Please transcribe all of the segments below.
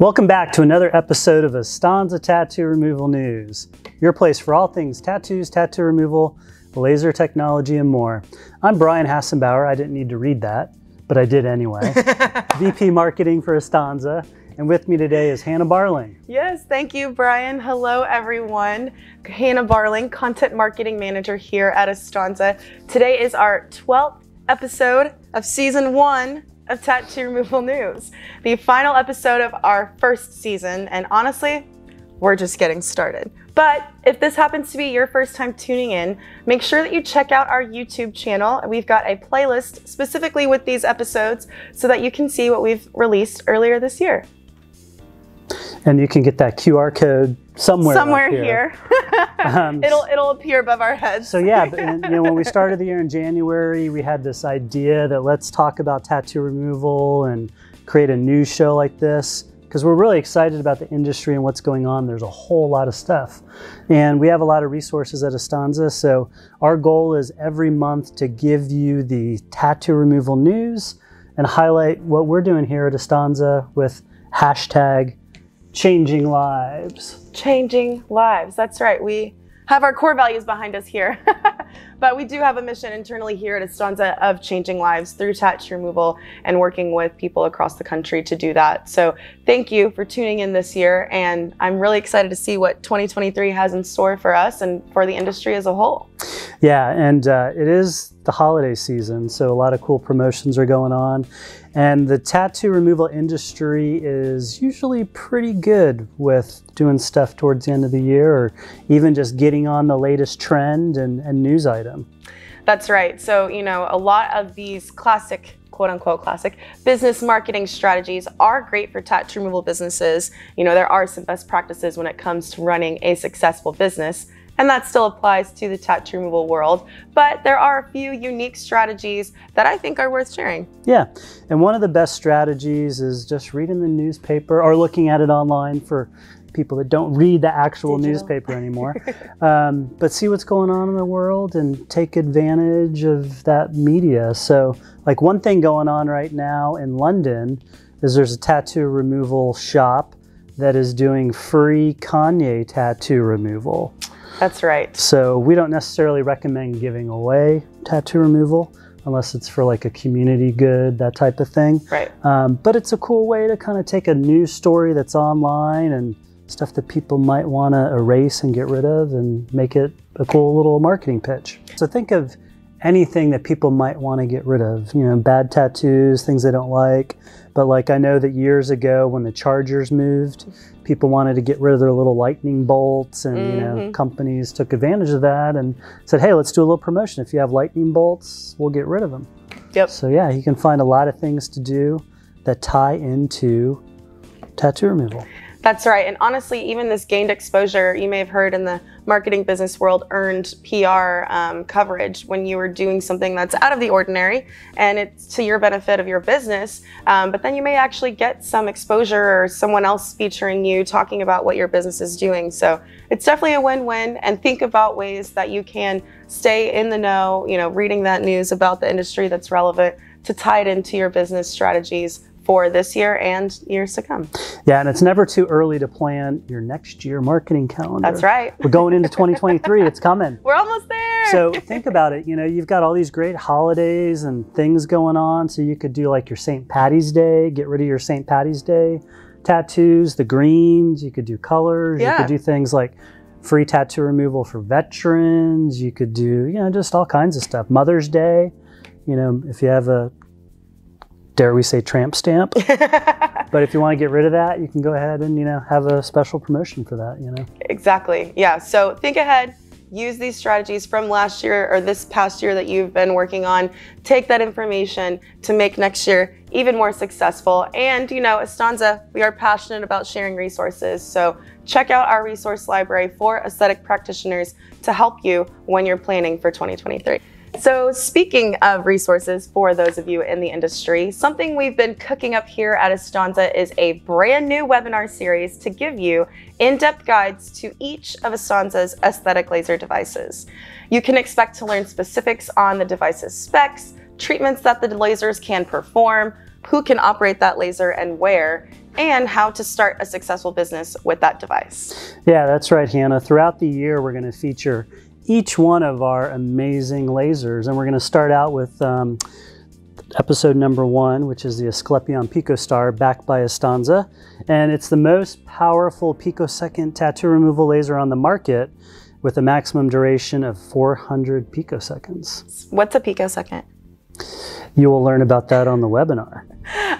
Welcome back to another episode of Astanza Tattoo Removal News, your place for all things tattoos, tattoo removal, laser technology, and more. I'm Brian Hassenbauer. I didn't need to read that, but I did anyway. VP Marketing for Astanza. And with me today is Hannah Barling. Yes, thank you, Brian. Hello, everyone. Hannah Barling, Content Marketing Manager here at Astanza. Today is our 12th episode of Season 1 of Tattoo Removal News, the final episode of our first season, and honestly, we're just getting started. But if this happens to be your first time tuning in, make sure that you check out our YouTube channel. We've got a playlist specifically with these episodes so that you can see what we've released earlier this year. And you can get that QR code somewhere here. It'll appear above our heads. So yeah, when we started the year in January, we had this idea that let's talk about tattoo removal and create a news show like this, because we're really excited about the industry and what's going on. There's a whole lot of stuff. And we have a lot of resources at Astanza. So our goal is every month to give you the tattoo removal news and highlight what we're doing here at Astanza with hashtag Changing Lives. Changing lives. That's right. We have our core values behind us here. But we do have a mission internally here at Astanza of changing lives through tattoo removal and working with people across the country to do that. So thank you for tuning in this year. And I'm really excited to see what 2023 has in store for us and for the industry as a whole. Yeah, and it is the holiday season, so a lot of cool promotions are going on. And the tattoo removal industry is usually pretty good with doing stuff towards the end of the year, or even just getting on the latest trend and news item. That's right. So, a lot of these classic, quote unquote classic, business marketing strategies are great for tattoo removal businesses. There are some best practices when it comes to running a successful business. And that still applies to the tattoo removal world. But there are a few unique strategies that I think are worth sharing. Yeah, and one of the best strategies is just reading the newspaper or looking at it online for people that don't read the actual newspaper anymore. But see what's going on in the world and take advantage of that media. So like one thing going on right now in London is there's a tattoo removal shop that is doing free Kanye tattoo removal. That's right. So we don't necessarily recommend giving away tattoo removal unless it's for like a community good, that type of thing. Right. But it's a cool way to kind of take a news story that's online and stuff that people might want to erase and get rid of and make it a cool little marketing pitch. So think of anything that people might want to get rid of, bad tattoos, things they don't like. But like I know that years ago when the Chargers moved, people wanted to get rid of their little lightning bolts, and companies took advantage of that and said, hey, let's do a little promotion. If you have lightning bolts, we'll get rid of them. Yep. So yeah, you can find a lot of things to do that tie into tattoo removal. That's right. And honestly, even this gained exposure, you may have heard in the marketing business world, earned PR coverage when you were doing something that's out of the ordinary and it's to your benefit of your business. But then you may actually get some exposure or someone else featuring you talking about what your business is doing. So it's definitely a win-win, and think about ways that you can stay in the know, reading that news about the industry that's relevant to tie it into your business strategies for this year and years to come. Yeah, and it's never too early to plan your next year marketing calendar. That's right. We're going into 2023. It's coming. We're almost there. So think about it. You've got all these great holidays and things going on. So you could do like your St. Patty's Day, get rid of your St. Patty's Day tattoos, the greens. You could do colors. Yeah. You could do things like free tattoo removal for veterans. You could do, just all kinds of stuff. Mother's Day, if you have a, dare we say, tramp stamp. But if you want to get rid of that, you can go ahead and, have a special promotion for that, Exactly. Yeah. So think ahead, use these strategies from last year or this past year that you've been working on. Take that information to make next year even more successful. And, Astanza, we are passionate about sharing resources. So check out our resource library for aesthetic practitioners to help you when you're planning for 2023. So speaking of resources for those of you in the industry, something we've been cooking up here at Astanza is a brand new webinar series to give you in-depth guides to each of Astanza's aesthetic laser devices. You can expect to learn specifics on the device's specs, treatments that the lasers can perform, who can operate that laser and where, and how to start a successful business with that device. Yeah, that's right, Hannah. Throughout the year, we're going to feature each one of our amazing lasers, and we're going to start out with episode number 1, which is the Asclepion PicoStar, backed by Astanza, and it's the most powerful picosecond tattoo removal laser on the market, with a maximum duration of 400 picoseconds. What's a picosecond? You will learn about that on the webinar.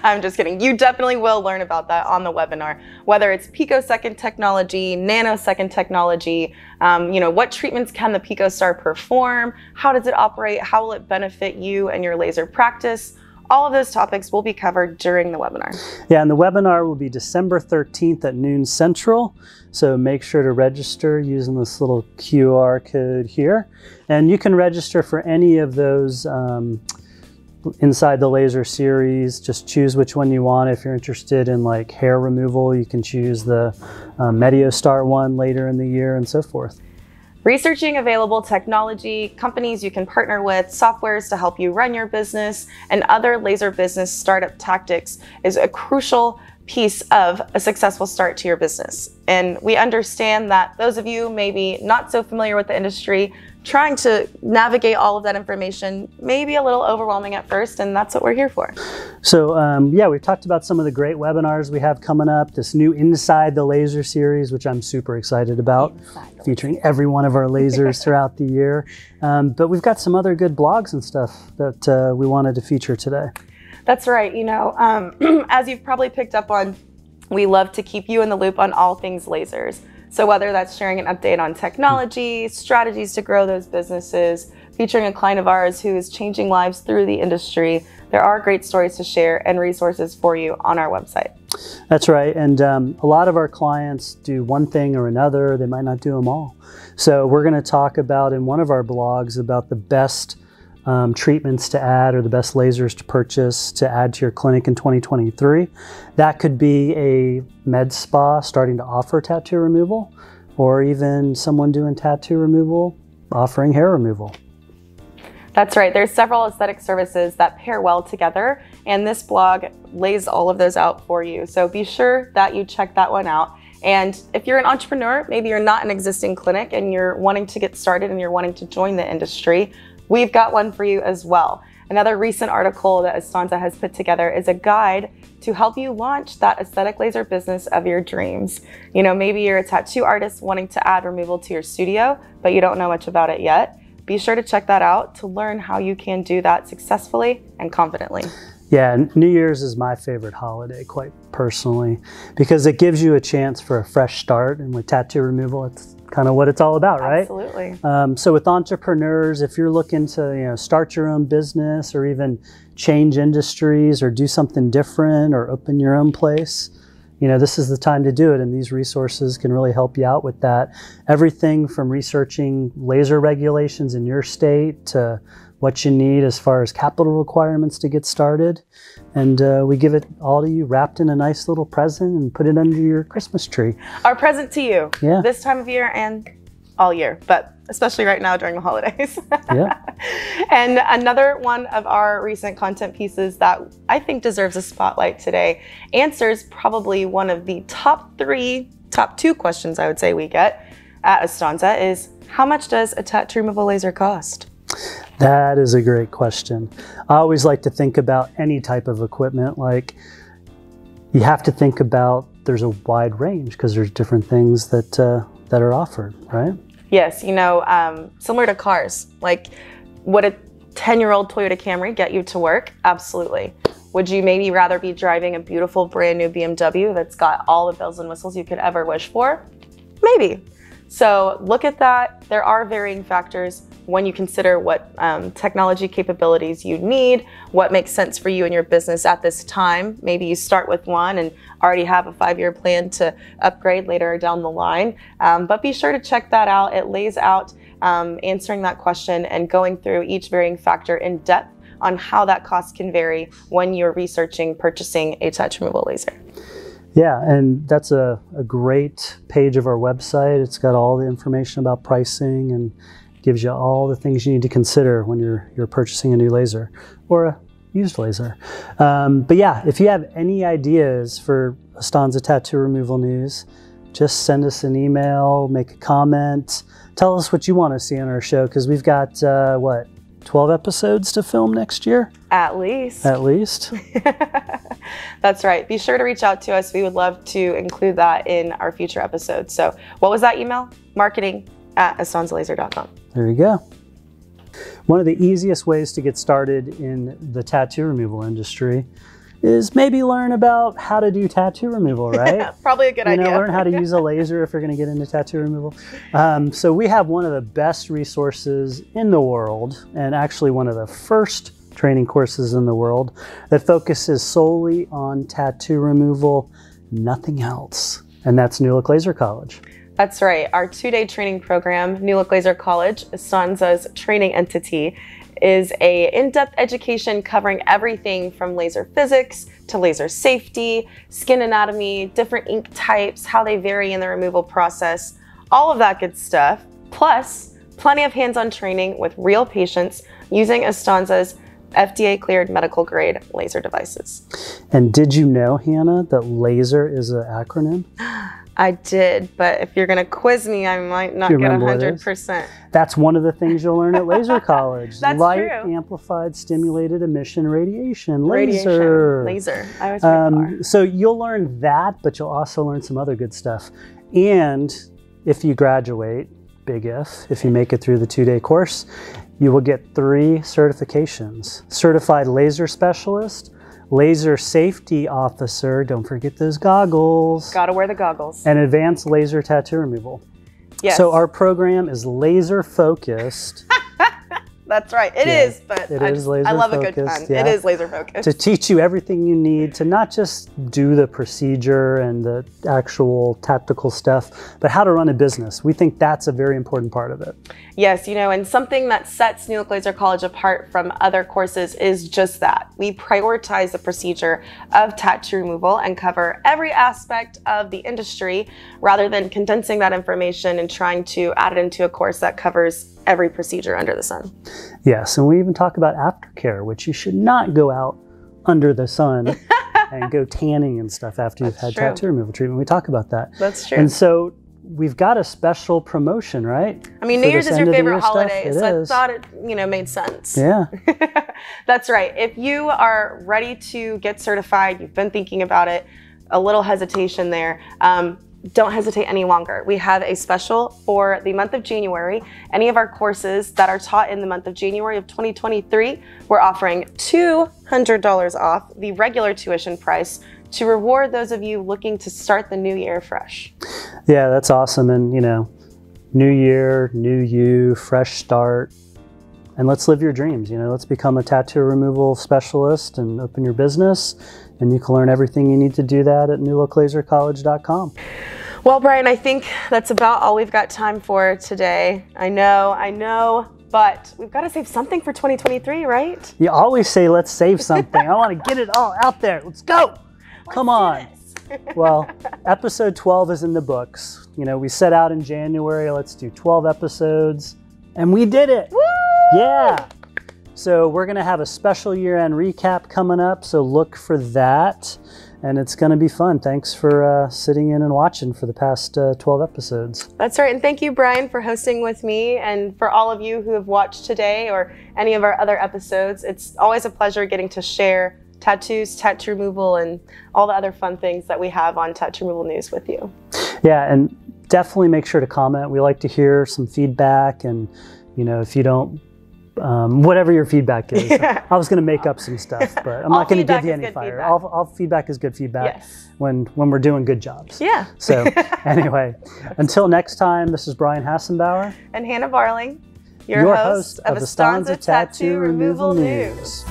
I'm just kidding. You definitely will learn about that on the webinar, whether it's picosecond technology, nanosecond technology, what treatments can the PicoStar perform, how does it operate, how will it benefit you and your laser practice. All of those topics will be covered during the webinar. Yeah, and the webinar will be December 13th at noon Central. So make sure to register using this little QR code here. And you can register for any of those inside the laser series. Just choose which one you want. If you're interested in like hair removal, you can choose the PicoStar one later in the year and so forth. Researching available technology, companies you can partner with, softwares to help you run your business, and other laser business startup tactics is a crucial piece of a successful start to your business. And we understand that those of you maybe not so familiar with the industry, trying to navigate all of that information may be a little overwhelming at first, and that's what we're here for. So yeah, we've talked about some of the great webinars we have coming up, this new Inside the Laser series, which I'm super excited about, featuring every one of our lasers throughout the year. But we've got some other good blogs and stuff that we wanted to feature today. That's right. As you've probably picked up on, we love to keep you in the loop on all things lasers. So whether that's sharing an update on technology, strategies to grow those businesses, featuring a client of ours who is changing lives through the industry, there are great stories to share and resources for you on our website. That's right. And a lot of our clients do one thing or another. They might not do them all. So we're going to talk about in one of our blogs about the best treatments to add, or the best lasers to purchase to add to your clinic in 2023. That could be a med spa starting to offer tattoo removal, or even someone doing tattoo removal offering hair removal. That's right. There's several aesthetic services that pair well together, and this blog lays all of those out for you. So be sure that you check that one out. And if you're an entrepreneur, maybe you're not an existing clinic and you're wanting to get started and you're wanting to join the industry, we've got one for you as well. Another recent article that Astanza has put together is a guide to help you launch that aesthetic laser business of your dreams. Maybe you're a tattoo artist wanting to add removal to your studio, but you don't know much about it yet. Be sure to check that out to learn how you can do that successfully and confidently. Yeah, New Year's is my favorite holiday, quite personally, because it gives you a chance for a fresh start. And with tattoo removal, it's kind of what it's all about, right? Absolutely. So with entrepreneurs, if you're looking to start your own business, or even change industries, or do something different, or open your own place, this is the time to do it. And these resources can really help you out with that. Everything from researching laser regulations in your state to what you need as far as capital requirements to get started. And we give it all to you wrapped in a nice little present and put it under your Christmas tree. Our present to you, yeah, this time of year and all year, but especially right now during the holidays. Yeah. And another one of our recent content pieces that I think deserves a spotlight today answers probably one of the top two questions I would say we get at Astanza is, how much does a tattoo removal laser cost? That is a great question. I always like to think about any type of equipment, like you have to think about there's a wide range because there's different things that are offered, right? Yes, similar to cars, like would a 10-year-old Toyota Camry get you to work? Absolutely. Would you maybe rather be driving a beautiful brand new BMW that's got all the bells and whistles you could ever wish for? Maybe. So look at that. There are varying factors when you consider what technology capabilities you need, what makes sense for you and your business at this time. Maybe you start with one and already have a 5-year plan to upgrade later down the line. But be sure to check that out. It lays out answering that question and going through each varying factor in depth on how that cost can vary when you're researching purchasing a tattoo removal laser. Yeah, and that's a great page of our website. It's got all the information about pricing and gives you all the things you need to consider when you're purchasing a new laser or used laser. But yeah, if you have any ideas for Astanza Tattoo Removal news, just send us an email, make a comment, tell us what you want to see on our show, because we've got, what, 12 episodes to film next year? At least. At least. That's right. Be sure to reach out to us. We would love to include that in our future episodes. So what was that email? marketing@astanzalaser.com. There you go. One of the easiest ways to get started in the tattoo removal industry is maybe learn about how to do tattoo removal, right? Probably a good idea. Learn how to use a laser if you're going to get into tattoo removal. So we have one of the best resources in the world, and actually one of the first training courses in the world that focuses solely on tattoo removal, nothing else. And that's New Look Laser College. That's right. Our 2-day training program, New Look Laser College, Astanza's training entity, is a in-depth education covering everything from laser physics to laser safety, skin anatomy, different ink types, how they vary in the removal process, all of that good stuff, plus plenty of hands-on training with real patients using Astanza's FDA-cleared medical grade laser devices. And did you know, Hannah, that laser is an acronym? I did, but if you're going to quiz me, I might not get 100%. That's one of the things you'll learn at Laser College. That's Light true. Amplified stimulated emission radiation. Laser. Laser. I was right. So you'll learn that, but you'll also learn some other good stuff. And if you graduate, big if you make it through the 2-day course, you will get 3 certifications. Certified Laser Specialist, Laser Safety Officer, don't forget those goggles. Gotta wear the goggles. And Advanced Laser Tattoo Removal. Yes. So our program is laser focused. That's right. It is, but I love a good pun. Yeah. It is laser focused. To teach you everything you need to not just do the procedure and the actual tactical stuff, but how to run a business. We think that's a very important part of it. Yes, and something that sets New Look Laser College apart from other courses is just that. We prioritize the procedure of tattoo removal and cover every aspect of the industry rather than condensing that information and trying to add it into a course that covers every procedure under the sun. Yes, and we even talk about aftercare, which you should not go out under the sun and go tanning and stuff after you've had tattoo removal treatment. We talk about that. That's true. And so we've got a special promotion, right? I mean, New Year's is your favorite holiday, so I thought it, made sense. Yeah. That's right. If you are ready to get certified, you've been thinking about it, a little hesitation there, don't hesitate any longer. We have a special for the month of January. Any of our courses that are taught in the month of January of 2023, we're offering $200 off the regular tuition price to reward those of you looking to start the new year fresh. Yeah, that's awesome. And new year, new you, fresh start. And let's live your dreams. Let's become a tattoo removal specialist and open your business. And you can learn everything you need to do that at newlooklasercollege.com. Well, Brian, I think that's about all we've got time for today. I know, but we've got to save something for 2023, right? You always say, let's save something. I want to get it all out there. Let's go. Come on. Well, episode 12 is in the books. We set out in January, let's do 12 episodes, and we did it. Woo! Yeah. So we're going to have a special year-end recap coming up, so look for that. And it's going to be fun. Thanks for sitting in and watching for the past 12 episodes. That's right. And thank you, Brian, for hosting with me. And for all of you who have watched today or any of our other episodes, it's always a pleasure getting to share tattoos, tattoo removal, and all the other fun things that we have on Tattoo Removal News with you. Yeah, and definitely make sure to comment. We like to hear some feedback. And, if you don't, whatever your feedback is. Yeah. I was going to make up some stuff, but I'm not going to give you any fire. All feedback is good feedback. Yes. when we're doing good jobs. Yeah. So anyway, until next time, this is Brian Hassenbauer. And Hannah Barling, your host of Astanza Tattoo Removal News.